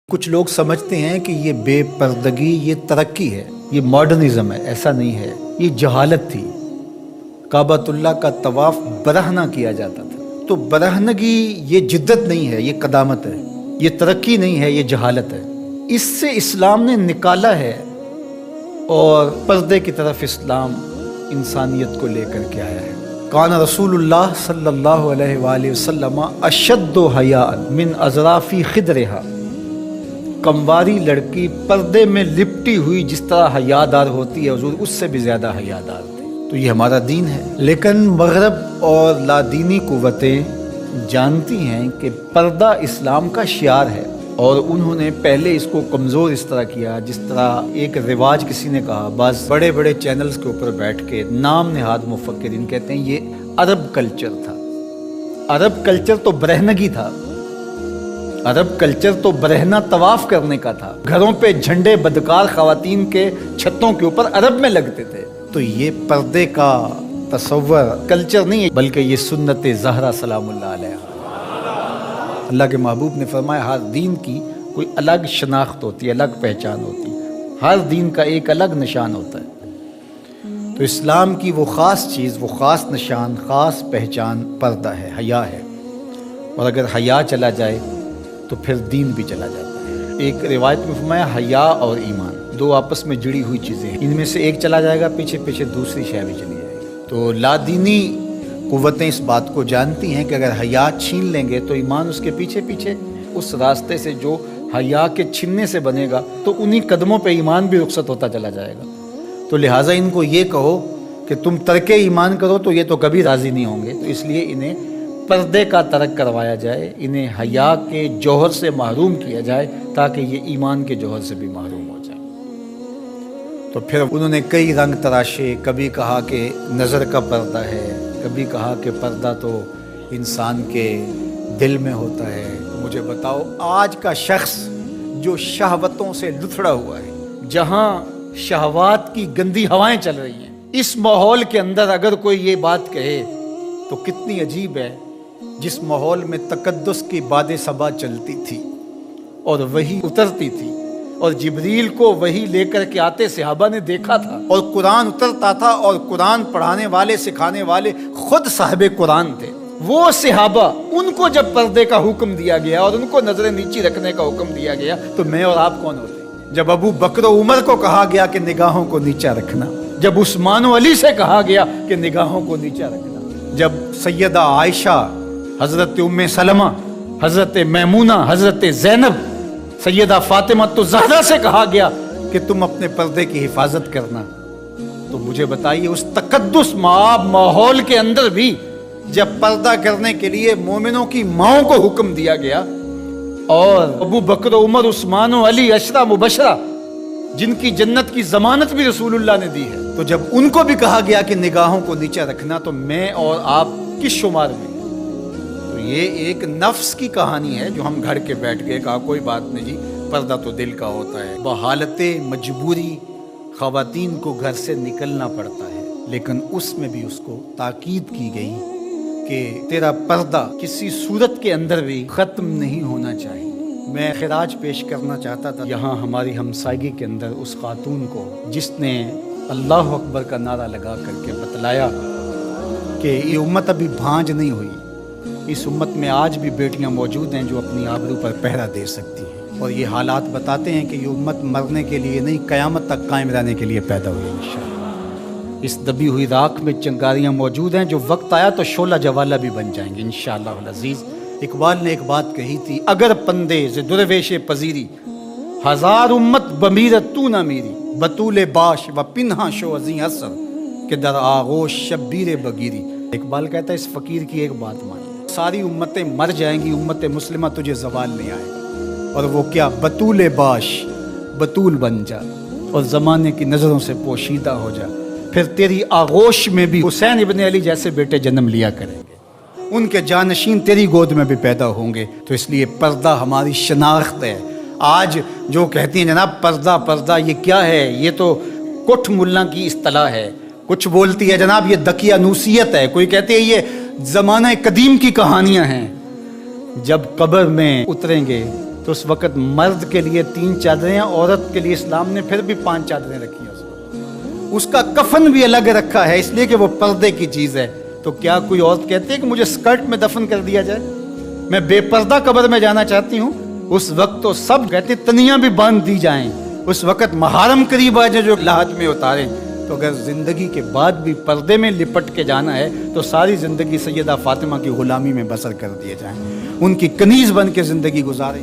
کچھ لوگ سمجھتے ہیں کہ یہ بے پردگی یہ ترقی ہے، یہ ماڈرنزم ہے۔ ایسا نہیں ہے، یہ جہالت تھی۔ کعبۃ اللہ کا طواف برہنہ کیا جاتا تھا، تو برہنگی یہ جدت نہیں ہے، یہ قدامت ہے، یہ ترقی نہیں ہے، یہ جہالت ہے۔ اس سے اسلام نے نکالا ہے، اور پردے کی طرف اسلام انسانیت کو لے کر کے آیا ہے۔ کان رسول اللہ صلی اللہ علیہ وآلہ وسلم اشد حیاء من اظراف خدرہا، کمواری لڑکی پردے میں لپٹی ہوئی جس طرح حیادار ہوتی ہے، حضور اس سے بھی زیادہ حیادار تھے۔ تو یہ ہمارا دین ہے، لیکن مغرب اور لادینی قوتیں جانتی ہیں کہ پردہ اسلام کا شعار ہے، اور انہوں نے پہلے اس کو کمزور اس طرح کیا جس طرح ایک رواج کسی نے کہا، بعض بڑے بڑے چینلز کے اوپر بیٹھ کے نام نہاد مفکرین کہتے ہیں یہ عرب کلچر تھا۔ عرب کلچر تو برہنگی تھا، عرب کلچر تو برہنہ طواف کرنے کا تھا، گھروں پہ جھنڈے بدکار خواتین کے چھتوں کے اوپر عرب میں لگتے تھے۔ تو یہ پردے کا تصور کلچر نہیں ہے، بلکہ یہ سنت زہرا سلام اللہ علیہ۔ اللہ کے محبوب نے فرمایا ہر دین کی کوئی الگ شناخت ہوتی ہے، الگ پہچان ہوتی ہے، ہر دین کا ایک الگ نشان ہوتا ہے۔ تو اسلام کی وہ خاص چیز، وہ خاص نشان، خاص پہچان پردہ ہے، حیا ہے، اور اگر حیا چلا جائے تو پھر دین بھی چلا جاتا ہے۔ ایک روایت میں فرمایا حیا اور ایمان دو آپس میں جڑی ہوئی چیزیں ہیں، ان میں سے ایک چلا جائے گا پیچھے پیچھے دوسری شے بھی چلی جائے گی۔ تو لادینی قوتیں اس بات کو جانتی ہیں کہ اگر حیا چھین لیں گے تو ایمان اس کے پیچھے پیچھے اس راستے سے جو حیا کے چھننے سے بنے گا، تو انہی قدموں پہ ایمان بھی رخصت ہوتا چلا جائے گا۔ تو لہٰذا ان کو یہ کہو کہ تم ترک ایمان کرو تو یہ تو کبھی راضی نہیں ہوں گے، تو اس لیے انہیں پردے کا ترک کروایا جائے، انہیں حیا کے جوہر سے محروم کیا جائے تاکہ یہ ایمان کے جوہر سے بھی محروم ہو جائے۔ تو پھر انہوں نے کئی رنگ تراشے، کبھی کہا کہ نظر کا پردہ ہے، کبھی کہا کہ پردہ تو انسان کے دل میں ہوتا ہے۔ مجھے بتاؤ آج کا شخص جو شہوتوں سے لتھڑا ہوا ہے، جہاں شہوات کی گندی ہوائیں چل رہی ہیں، اس ماحول کے اندر اگر کوئی یہ بات کہے تو کتنی عجیب ہے، جس ماحول میں تقدس کی باد صبا چلتی تھی اور وہی اترتی تھی، اور جبریل کو وہی لے کر کے آتے صحابہ نے دیکھا تھا، اور قرآن اترتا تھا، اور قرآن پڑھانے والے سکھانے والے خود صاحب قرآن تھے۔ وہ صحابہ، ان کو جب پردے کا حکم دیا گیا اور ان کو نظریں نیچی رکھنے کا حکم دیا گیا تو میں اور آپ کون ہوتے؟ جب ابو بکر و عمر کو کہا گیا کہ نگاہوں کو نیچا رکھنا، جب عثمان و علی سے کہا گیا کہ نگاہوں کو نیچا رکھنا، جب سیدہ عائشہ، حضرت ام سلمہ، حضرت میمونہ، حضرت زینب، سیدہ فاطمہ تو زہرا سے کہا گیا کہ تم اپنے پردے کی حفاظت کرنا، تو مجھے بتائیے اس تقدس ماحول کے اندر بھی جب پردہ کرنے کے لیے مومنوں کی ماؤں کو حکم دیا گیا، اور ابو بکر عمر عثمان و علی عشرہ مبشرہ جن کی جنت کی ضمانت بھی رسول اللہ نے دی ہے، تو جب ان کو بھی کہا گیا کہ نگاہوں کو نیچا رکھنا، تو میں اور آپ کس شمار میں؟ تو یہ ایک نفس کی کہانی ہے جو ہم گھڑ کے بیٹھ گئے، کہا کوئی بات نہیں جی، پردہ تو دل کا ہوتا ہے۔ بحالت مجبوری خواتین کو گھر سے نکلنا پڑتا ہے، لیکن اس میں بھی اس کو تاکید کی گئی کہ تیرا پردہ کسی صورت کے اندر بھی ختم نہیں ہونا چاہیے۔ میں خراج پیش کرنا چاہتا تھا یہاں ہماری ہمسائیگی کے اندر اس خاتون کو جس نے اللہ اکبر کا نعرہ لگا کر کے بتلایا کہ یہ امت ابھی بھانج نہیں ہوئی، اس امت میں آج بھی بیٹیاں موجود ہیں جو اپنی آبرو پر پہرا دے سکتی ہیں، اور یہ حالات بتاتے ہیں کہ یہ امت مرنے کے لیے نہیں، قیامت تک قائم رہنے کے لیے پیدا ہوئی انشاءاللہ۔ اس دبی ہوئی راکھ میں چنگاریاں موجود ہیں جو وقت آیا تو شعلہ جوالہ بھی بن جائیں گے انشاءاللہ العزیز۔ اقبال نے ایک بات کہی تھی، اگر پندے ز درویش پذیری، ہزار امت بمیرت تو نہ میری، بطول باش و پنہا شو ازیں اثر کہ در آغوش شبیر بگیری۔ اقبال کہتا ہے اس فقیر کی ایک بات مان، ساری امتیں مر جائیں گی، امت مسلمہ تجھے زوال نہیں آئے گا، اور وہ کیا؟ بطول باش، بطول بن جا اور زمانے کی نظروں سے پوشیدہ ہو جا، پھر تیری آغوش میں بھی حسین ابن علی جیسے بیٹے جنم لیا کریں گے، ان کے جانشین تیری گود میں بھی پیدا ہوں گے۔ تو اس لیے پردہ ہماری شناخت ہے۔ آج جو کہتی ہیں جناب پردہ پردہ، یہ کیا ہے؟ یہ تو کٹھ ملا کی اصطلاح ہے۔ کچھ بولتی ہے جناب یہ دقیانوسیت ہے، کوئی کہتے ہیں یہ زمانہ قدیم کی کہانیاں ہیں۔ جب قبر میں اتریں گے تو تو اس وقت مرد کے لیے 3 چادریں، عورت کے لیے اسلام نے پھر بھی 5 چادریں رکھی ہیں. اس کا کفن بھی الگ رکھا ہے اس لیے کہ وہ پردے کی چیز ہے. تو کیا کوئی عورت کہتی ہے کہ مجھے اسکرٹ میں دفن کر دیا جائے، میں بے پردہ قبر میں جانا چاہتی ہوں؟ اس وقت تو سب کہتے تنیاں بھی باندھ دی جائیں، اس وقت محارم قریب آ جائیں جو لحد میں اتاریں. تو اگر زندگی کے بعد بھی پردے میں لپٹ کے جانا ہے تو ساری زندگی سیدہ فاطمہ کی غلامی میں بسر کر دیے جائیں، ان کی کنیز بن کے زندگی گزاریں.